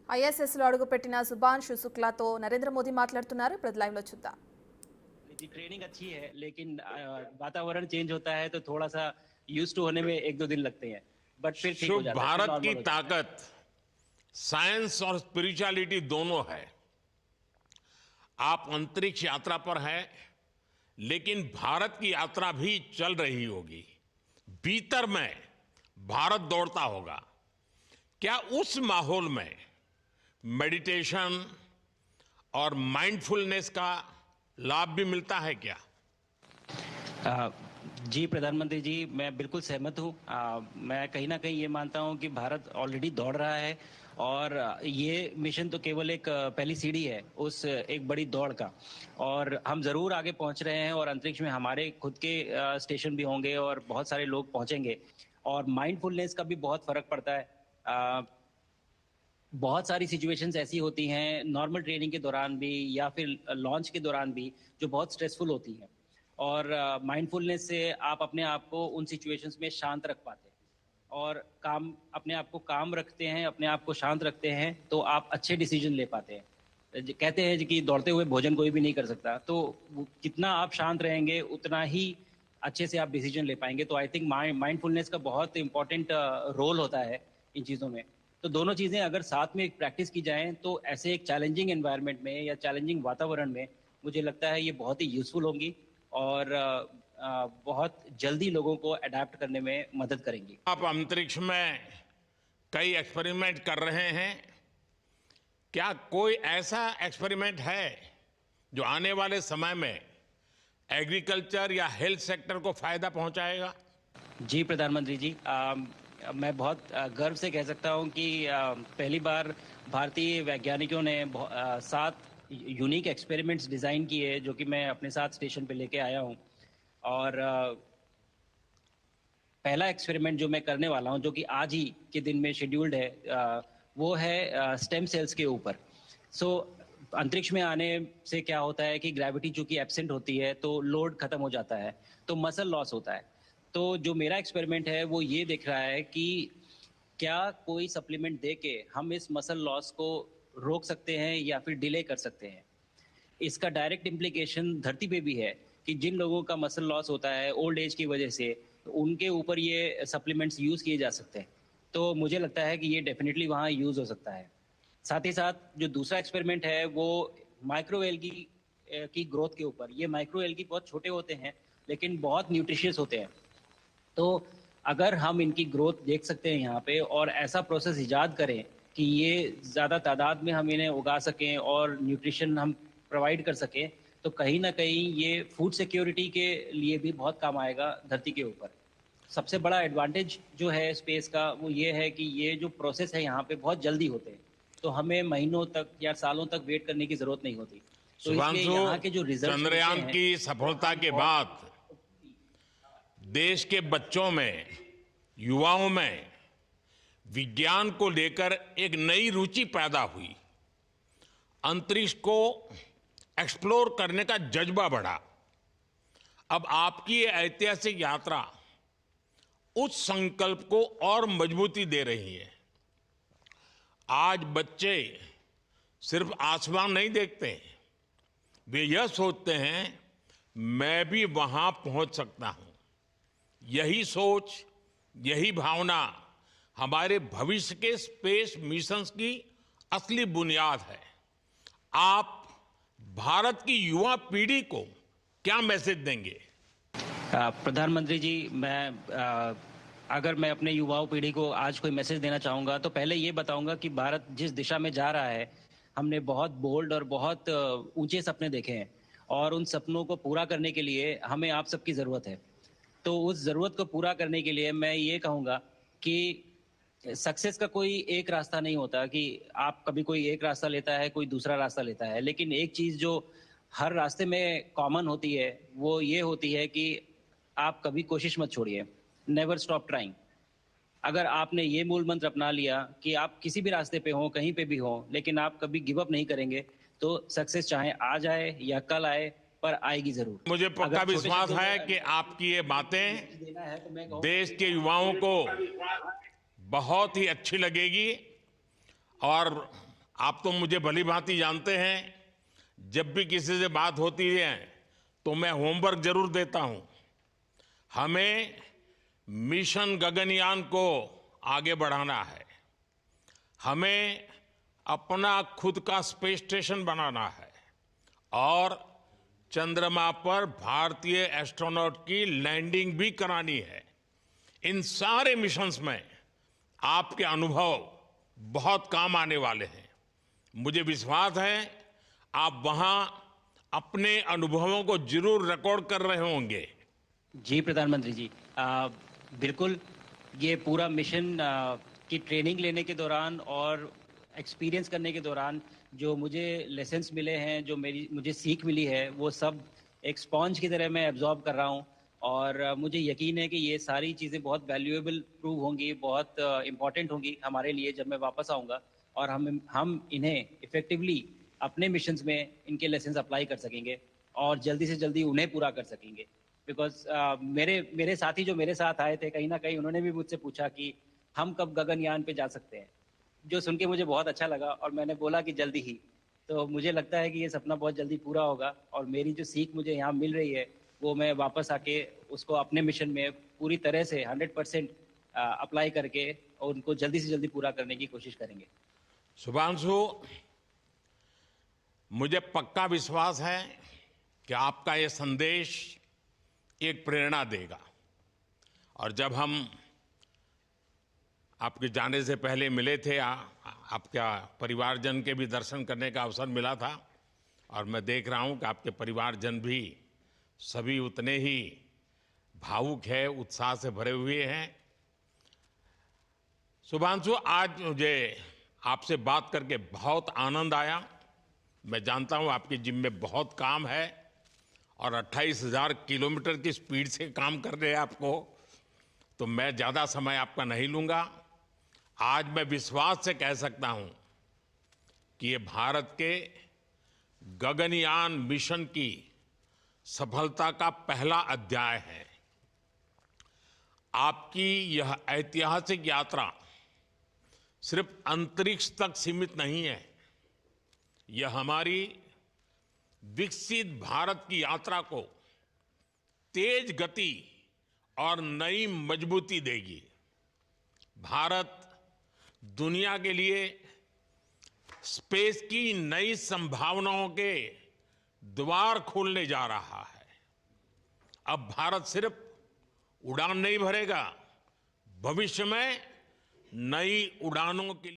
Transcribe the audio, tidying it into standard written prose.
ISS లో అడుగుపెట్టిన సుభాన్షు శుక్లాతో నరేంద్ర మోదీ మాట్లాడుతున్నారు. ఇప్పుడు లైవ్ లో చూద్దాం. जी ट्रेनिंग अच्छी है, लेकिन वातावरण चेंज होता है तो थोड़ा सा यूज टू होने में 1-2 दिन लगते हैं, बट फिर ठीक हो शुभ जाता है, फिर भारत नॉर्मल की हो जाता है। ताकत साइंस और स्पिरिचुअलिटी दोनों है। आप अंतरिक्ष यात्रा पर हैं, लेकिन भारत की यात्रा भी चल रही होगी। भीतर में भारत दौड़ता होगा। क्या उस माहौल में मेडिटेशन और माइंडफुलनेस का लाभ भी मिलता है क्या? जी प्रधानमंत्री जी, मैं बिल्कुल सहमत हूँ। मैं कहीं ना कहीं ये मानता हूँ कि भारत ऑलरेडी दौड़ रहा है और ये मिशन तो केवल एक पहली सीढ़ी है उस एक बड़ी दौड़ का, और हम जरूर आगे पहुंच रहे हैं और अंतरिक्ष में हमारे खुद के स्टेशन भी होंगे और बहुत सारे लोग पहुंचेंगे। और माइंडफुलनेस का भी बहुत फर्क पड़ता है। बहुत सारी सिचुएशंस ऐसी होती हैं नॉर्मल ट्रेनिंग के दौरान भी या फिर लॉन्च के दौरान भी जो बहुत स्ट्रेसफुल होती हैं, और माइंडफुलनेस से आप अपने आप को उन सिचुएशंस में शांत रख पाते हैं और काम अपने आप को काम रखते हैं, अपने आप को शांत रखते हैं, तो आप अच्छे डिसीजन ले पाते हैं। कहते हैं कि दौड़ते हुए भोजन कोई भी नहीं कर सकता, तो कितना आप शांत रहेंगे उतना ही अच्छे से आप डिसीजन ले पाएंगे। तो आई थिंक माइंडफुलनेस का बहुत इंपॉर्टेंट रोल होता है इन चीज़ों में। तो दोनों चीज़ें अगर साथ में प्रैक्टिस की जाएं तो ऐसे एक चैलेंजिंग एनवायरनमेंट में या चैलेंजिंग वातावरण में मुझे लगता है ये बहुत ही यूजफुल होंगी और बहुत जल्दी लोगों को अडेप्ट करने में मदद करेंगी। आप अंतरिक्ष में कई एक्सपेरिमेंट कर रहे हैं। क्या कोई ऐसा एक्सपेरिमेंट है जो आने वाले समय में एग्रीकल्चर या हेल्थ सेक्टर को फायदा पहुंचाएगा? जी प्रधानमंत्री जी, मैं बहुत गर्व से कह सकता हूं कि पहली बार भारतीय वैज्ञानिकों ने 7 यूनिक एक्सपेरिमेंट्स डिज़ाइन किए जो कि मैं अपने साथ स्टेशन पे लेके आया हूं। और पहला एक्सपेरिमेंट जो मैं करने वाला हूं, जो कि आज ही के दिन में शेड्यूल्ड है, वो है स्टेम सेल्स के ऊपर। सो अंतरिक्ष में आने से क्या होता है कि ग्रेविटी चूंकि एब्सेंट होती है तो लोड खत्म हो जाता है, तो मसल लॉस होता है। तो जो मेरा एक्सपेरिमेंट है वो ये देख रहा है कि क्या कोई सप्लीमेंट दे के हम इस मसल लॉस को रोक सकते हैं या फिर डिले कर सकते हैं। इसका डायरेक्ट इम्प्लीकेशन धरती पे भी है कि जिन लोगों का मसल लॉस होता है ओल्ड एज की वजह से, उनके ऊपर ये सप्लीमेंट्स यूज़ किए जा सकते हैं। तो मुझे लगता है कि ये डेफिनेटली वहाँ यूज़ हो सकता है। साथ ही साथ जो दूसरा एक्सपेरिमेंट है वो माइक्रो एल्गी की ग्रोथ के ऊपर। ये माइक्रो एल्गी बहुत छोटे होते हैं लेकिन बहुत न्यूट्रिशियस होते हैं। तो अगर हम इनकी ग्रोथ देख सकते हैं यहाँ पे और ऐसा प्रोसेस इजाद करें कि ये ज़्यादा तादाद में हम इन्हें उगा सकें और न्यूट्रिशन हम प्रोवाइड कर सकें, तो कहीं ना कहीं ये फूड सिक्योरिटी के लिए भी बहुत काम आएगा धरती के ऊपर। सबसे बड़ा एडवांटेज जो है स्पेस का वो ये है कि ये जो प्रोसेस है यहाँ पे बहुत जल्दी होते हैं, तो हमें महीनों तक या सालों तक वेट करने की ज़रूरत नहीं होती। तो इसलिए शुभांशु, यहाँ के जो रिजल्ट चंद्रयान की सफलता के बाद देश के बच्चों में, युवाओं में विज्ञान को लेकर एक नई रुचि पैदा हुई। अंतरिक्ष को एक्सप्लोर करने का जज्बा बढ़ा। अब आपकी ये ऐतिहासिक यात्रा उस संकल्प को और मजबूती दे रही है। आज बच्चे सिर्फ आसमान नहीं देखते, वे यह सोचते हैं मैं भी वहां पहुंच सकता हूं। यही सोच, यही भावना हमारे भविष्य के स्पेस मिशंस की असली बुनियाद है। आप भारत की युवा पीढ़ी को क्या मैसेज देंगे? प्रधानमंत्री जी, अगर मैं अपने युवाओं पीढ़ी को आज कोई मैसेज देना चाहूँगा तो पहले ये बताऊँगा कि भारत जिस दिशा में जा रहा है, हमने बहुत बोल्ड और बहुत ऊंचे सपने देखे हैं और उन सपनों को पूरा करने के लिए हमें आप सबकी ज़रूरत है। तो उस ज़रूरत को पूरा करने के लिए मैं ये कहूँगा कि सक्सेस का कोई एक रास्ता नहीं होता कि आप कभी कोई एक रास्ता लेता है, कोई दूसरा रास्ता लेता है, लेकिन एक चीज़ जो हर रास्ते में कॉमन होती है वो ये होती है कि आप कभी कोशिश मत छोड़िए, नेवर स्टॉप ट्राइंग। अगर आपने ये मूल मंत्र अपना लिया कि आप किसी भी रास्ते पे हो, कहीं पे भी हो, लेकिन आप कभी गिव अप नहीं करेंगे, तो सक्सेस चाहे आज आए या कल आए पर आएगी जरूर। मुझे पक्का विश्वास है कि आपकी ये बातें देश के युवाओं को बहुत ही अच्छी लगेगी और आप तो मुझे भली भांति जानते हैं, जब भी किसी से बात होती है तो मैं होमवर्क जरूर देता हूं। हमें मिशन गगनयान को आगे बढ़ाना है, हमें अपना खुद का स्पेस स्टेशन बनाना है और चंद्रमा पर भारतीय एस्ट्रोनॉट की लैंडिंग भी करानी है। इन सारे मिशंस में आपके अनुभव बहुत काम आने वाले हैं। मुझे विश्वास है आप वहां अपने अनुभवों को जरूर रिकॉर्ड कर रहे होंगे। जी प्रधानमंत्री जी, बिल्कुल। ये पूरा मिशन की ट्रेनिंग लेने के दौरान और एक्सपीरियंस करने के दौरान जो मुझे लेसन्स मिले हैं, जो मुझे सीख मिली है, वो सब एक स्पॉन्ज की तरह मैं एब्जॉर्ब कर रहा हूँ। और मुझे यकीन है कि ये सारी चीज़ें बहुत वैल्यूएबल प्रूव होंगी, बहुत इम्पॉर्टेंट होंगी हमारे लिए जब मैं वापस आऊँगा, और हम इन्हें इफ़ेक्टिवली अपने मिशंस में इनके लेसन्स अप्लाई कर सकेंगे और जल्दी से जल्दी उन्हें पूरा कर सकेंगे। बिकॉज मेरे साथी जो मेरे साथ आए थे, कहीं ना कहीं उन्होंने भी मुझसे पूछा कि हम कब गगनयान पे जा सकते हैं, जो सुन के मुझे बहुत अच्छा लगा और मैंने बोला कि जल्दी ही। तो मुझे लगता है कि ये सपना बहुत जल्दी पूरा होगा और मेरी जो सीख मुझे यहाँ मिल रही है वो मैं वापस आके उसको अपने मिशन में पूरी तरह से 100% अप्लाई करके और उनको जल्दी से जल्दी पूरा करने की कोशिश करेंगे। शुभांशु, मुझे पक्का विश्वास है कि आपका ये संदेश एक प्रेरणा देगा। और जब हम आपके जाने से पहले मिले थे, आपका परिवारजन के भी दर्शन करने का अवसर मिला था और मैं देख रहा हूं कि आपके परिवारजन भी सभी उतने ही भावुक है, उत्साह से भरे हुए हैं। शुभांशु, आज मुझे आपसे बात करके बहुत आनंद आया। मैं जानता हूं आपकी जिम में बहुत काम है और 28,000 किलोमीटर की स्पीड से काम कर रहे हैं आपको, तो मैं ज़्यादा समय आपका नहीं लूँगा। आज मैं विश्वास से कह सकता हूं कि ये भारत के गगनयान मिशन की सफलता का पहला अध्याय है। आपकी यह ऐतिहासिक यात्रा सिर्फ अंतरिक्ष तक सीमित नहीं है, यह हमारी विकसित भारत की यात्रा को तेज गति और नई मजबूती देगी। भारत दुनिया के लिए स्पेस की नई संभावनाओं के द्वार खोलने जा रहा है। अब भारत सिर्फ उड़ान नहीं भरेगा, भविष्य में नई उड़ानों के